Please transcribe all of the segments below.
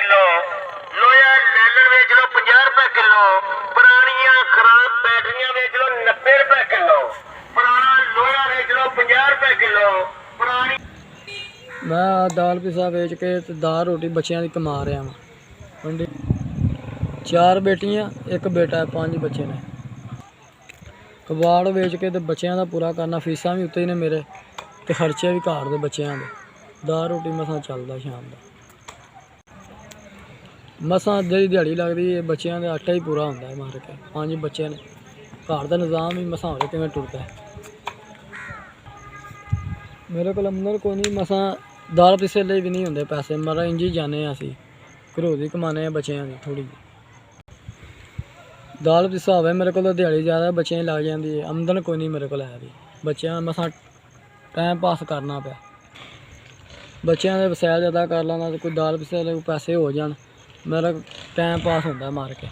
Kilo, लोया लैलन बेच लो 50 रुपए kilo, पुरानियां खराब बैटरियां बेच लो 90 रुपए किलो, पुराना लोया बेच लो 50 रुपए किलो, पुरानी। मैं दाल पिसा बेच के ते दाल रोटी बच्चों की कमा रहा वा। मंडी 4 बेटियां 1 बेटा है, 5 बच्चे ने। कबाड़ बेच के ते बच्चों का पूरा करना, फीसां भी उत्ते ही ने मेरे ते खर्चे भी घर दे बच्चों के। दाल रोटी मसां चलदा शाम का, मसां जी दिहाड़ी लगती है, बच्चों का आटा ही पूरा होंदा है। मार के 5 बच्चे ने, घर का निज़ाम ही मसां होरे किवें टुरदा है। मेरे को आमदन कोई नहीं, मसां दाल पिसे लिए भी नहीं होंगे पैसे, मरा इंज ही जाने असी घरों की कमाने बच्चों की थोड़ी जी। दाल पिसा होवे मेरे को दिहाड़ी ज़्यादा बच्चों की लग जाती है, आमदन कोई नहीं मेरे को है भी। बच्चों मसां टाइम पास करना पे, बच्चों के वसैल ज़्यादा कर लेना, तो कोई दाल पिसे कोई पैसे हो जान, मेरा टाइम पास होंदा है। मार के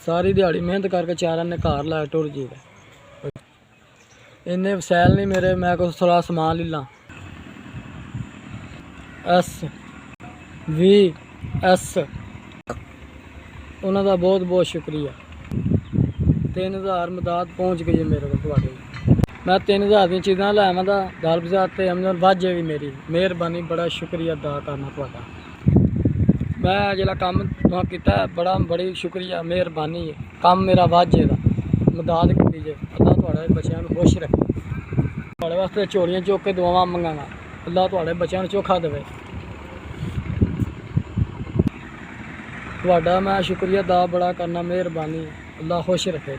सारी दिहाड़ी मेहनत करके 4 ने घर ला टुर जी है। इन्ने वसैल नहीं मेरे, मैं कुछ थोड़ा समान ले ला। SVS उन्हों का बहुत बहुत शुक्रिया। 3000 मदद पहुँच गई है मेरे को। मैं 3000 दी चीज़ां लैवां दा, दाल पिसा ते आमदन वध जाएगी मेरी। मेहरबानी, बड़ा शुक्रिया अदा करना तुहाडा। मैं जिहड़ा कम तुहां कीता बड़ी शुक्रिया, मेहरबानी है। कम मेरा वध जाएगा, मदद की जे। अल्लाह तुहाडे बच्चों को खुश रखे। तुहाडे वास्ते झोलियां चुक के दुआवां मंगांगा, अल्लाह तुहाडे बच्चों को चोखा देवे। तुहाडा मैं शुक्रिया अदा बड़ा करना, मेहरबानी, अल्लाह खुश रखे।